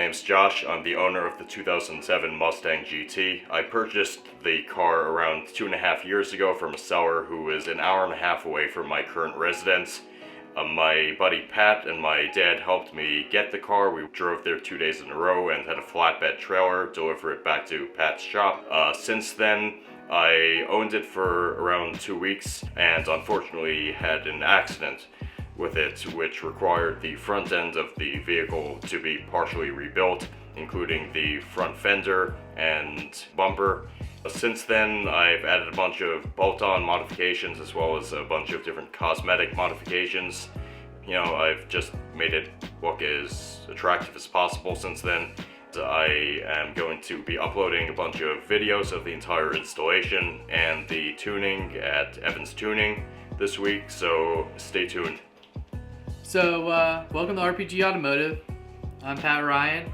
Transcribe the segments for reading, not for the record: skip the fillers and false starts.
name's Josh. I'm the owner of the 2007 Mustang GT. I purchased the car around 2.5 years ago from a seller who is an hour and a half away from my current residence. My buddy Pat and my dad helped me get the car. We drove there 2 days in a row and had a flatbed trailer deliver it back to Pat's shop. Since then, I owned it for around 2 weeks and unfortunately had an accident with it, which required the front end of the vehicle to be partially rebuilt, including the front fender and bumper. Since then, I've added a bunch of bolt-on modifications as well as a bunch of different cosmetic modifications. You know, I've just made it look as attractive as possible since then. I am going to be uploading a bunch of videos of the entire installation and the tuning at Evans Tuning this week, so stay tuned. So, welcome to RPG Automotive. I'm Pat Ryan.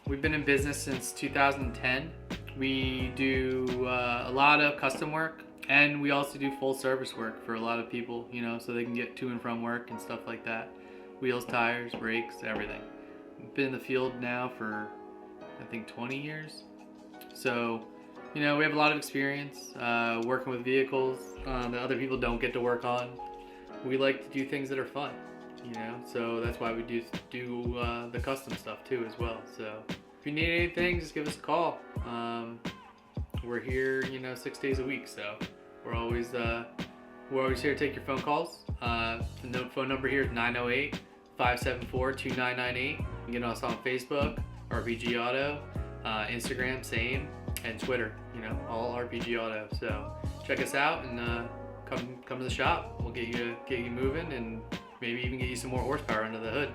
We've been in business since 2010. We do a lot of custom work, and we also do full service work for a lot of people, you know, so they can get to and from work and stuff like that. Wheels, tires, brakes, everything. We've been in the field now for, I think, 20 years. So, you know, we have a lot of experience working with vehicles that other people don't get to work on. We like to do things that are fun, you know, so that's why we do the custom stuff too as well. So if you need anything, just give us a call. We're here, you know, 6 days a week, so we're always here to take your phone calls. The phone number here is 908-574-2998. You can get us on Facebook, RPG Auto, Instagram, same, and Twitter, you know, all RPG Auto. So check us out and come to the shop. We'll get you moving and maybe even get you some more horsepower under the hood.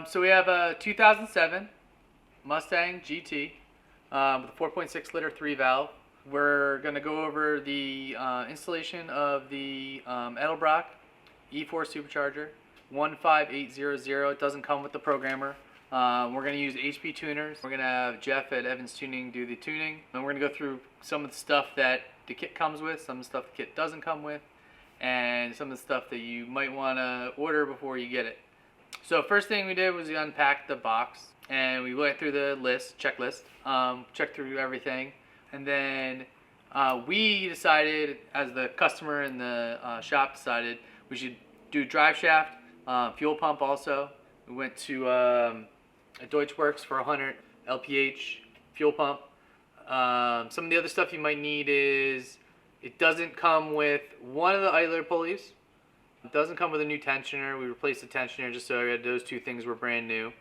So we have a 2007 Mustang GT with a 4.6 liter 3 valve. We're going to go over the installation of the Edelbrock E4 Supercharger 15800. It doesn't come with the programmer. We're going to use HP tuners. We're going to have Jeff at Evans Tuning do the tuning. And we're going to go through some of the stuff that the kit comes with, some of the stuff the kit doesn't come with, and some of the stuff that you might want to order before you get it. So first thing we did was we unpacked the box and we went through the checklist, checked through everything, and then we decided, as the customer and the shop decided, we should do drive shaft, fuel pump also. We went to a Deutschwerks for 100 LPH fuel pump. Some of the other stuff you might need is, it doesn't come with one of the idler pulleys. It doesn't come with a new tensioner. We replaced the tensioner just so those two things were brand new.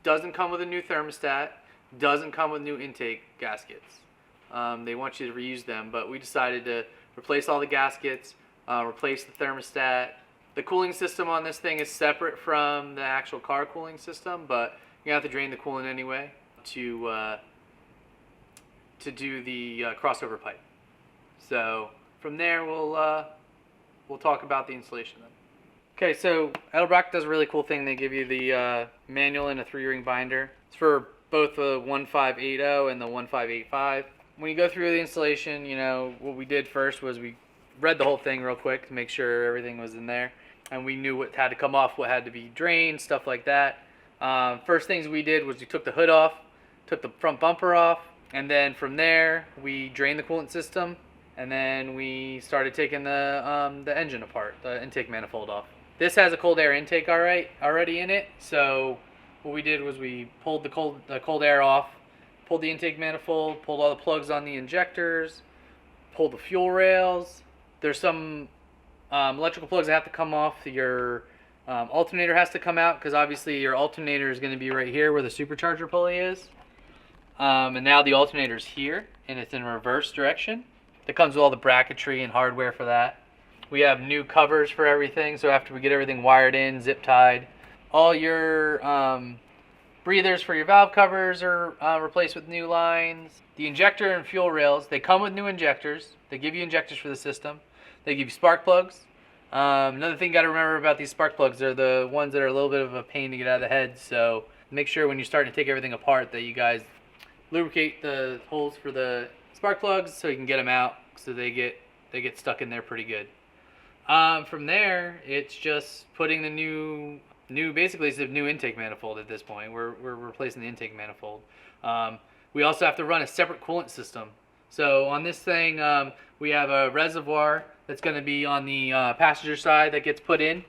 Doesn't come with a new thermostat. Doesn't come with new intake gaskets. They want you to reuse them, but we decided to replace all the gaskets, replace the thermostat. The cooling system on this thing is separate from the actual car cooling system, but you have to drain the coolant anyway to do the crossover pipe. So from there we'll talk about the installation then. Okay, so Edelbrock does a really cool thing. They give you the manual in a 3-ring binder. It's for both the 1580 and the 1585. When you go through the installation, you know, what we did first was we read the whole thing real quick to make sure everything was in there. And we knew what had to come off, what had to be drained, stuff like that. First things we did was we took the hood off, took the front bumper off, and then from there we drained the coolant system, and then we started taking the engine apart, the intake manifold off. This has a cold air intake already in it, so what we did was we pulled the cold air off, pulled the intake manifold, pulled all the plugs on the injectors, pulled the fuel rails. There's some electrical plugs that have to come off. Your alternator has to come out, because obviously your alternator is going to be right here where the supercharger pulley is. And now the alternator is here, and it's in reverse direction. It comes with all the bracketry and hardware for that. We have new covers for everything, so after we get everything wired in, zip tied, all your breathers for your valve covers are replaced with new lines. The injector and fuel rails, they come with new injectors. They give you injectors for the system. They give you spark plugs. Another thing you got to remember about these spark plugs, they're the ones that are a little bit of a pain to get out of the head, so make sure when you're starting to take everything apart that you guys lubricate the holes for the spark plugs so you can get them out, so they get stuck in there pretty good. From there, it's just putting the new basically it's a new intake manifold at this point. We're replacing the intake manifold. We also have to run a separate coolant system. So on this thing, we have a reservoir that's going to be on the passenger side that gets put in,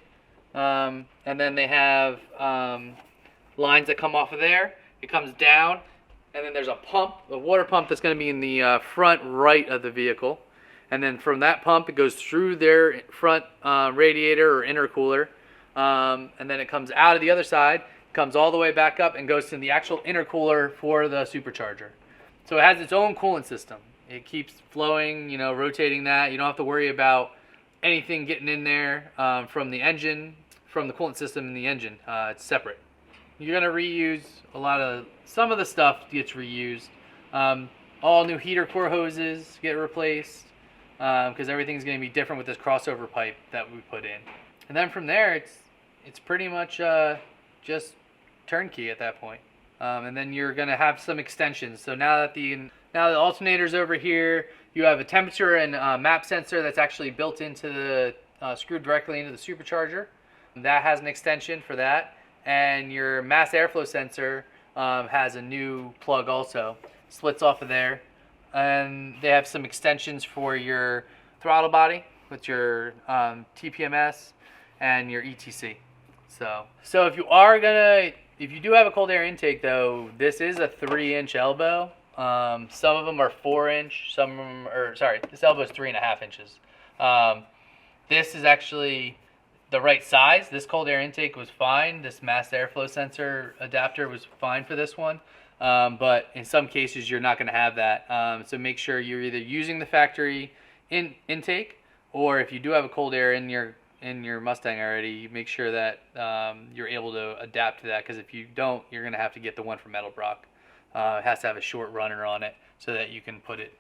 and then they have lines that come off of there. It comes down, and then there's a pump, a water pump that's going to be in the front right of the vehicle, and then from that pump it goes through their front radiator or intercooler, and then it comes out of the other side, comes all the way back up and goes to the actual intercooler for the supercharger. So it has its own coolant system. It keeps flowing, you know, rotating that. You don't have to worry about anything getting in there from the engine, from the coolant system in the engine. It's separate. You're going to reuse some of the stuff gets reused. All new heater core hoses get replaced because everything's going to be different with this crossover pipe that we put in. And then from there, it's pretty much just turnkey at that point. And then you're going to have some extensions. So now that the alternator's over here, you have a temperature and map sensor that's actually built into the screwed directly into the supercharger. That has an extension for that. And your mass airflow sensor has a new plug also. Splits off of there. And they have some extensions for your throttle body with your TPMS and your ETC. So if you do have a cold air intake though, this is a 3-inch elbow. Some of them are 4-inch, some of them are, this elbow is 3.5 inches. This is actually the right size. This cold air intake was fine. This mass airflow sensor adapter was fine for this one. But in some cases you're not going to have that. So make sure you're either using the factory intake, or if you do have a cold air in your in your Mustang already, make sure that you're able to adapt to that, because if you don't, you're going to have to get the one from Edelbrock. It has to have a short runner on it so that you can put it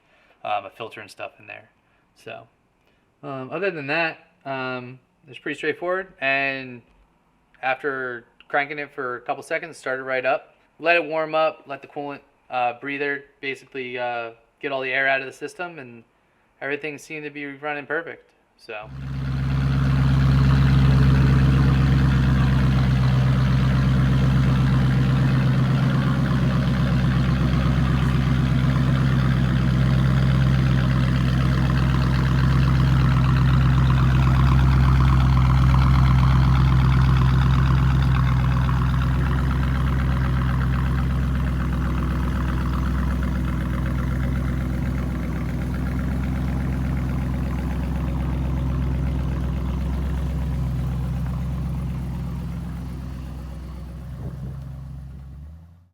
a filter and stuff in there. So other than that, it's pretty straightforward. And after cranking it for a couple seconds, start it right up, let it warm up, let the coolant breather basically get all the air out of the system, and everything seemed to be running perfect. So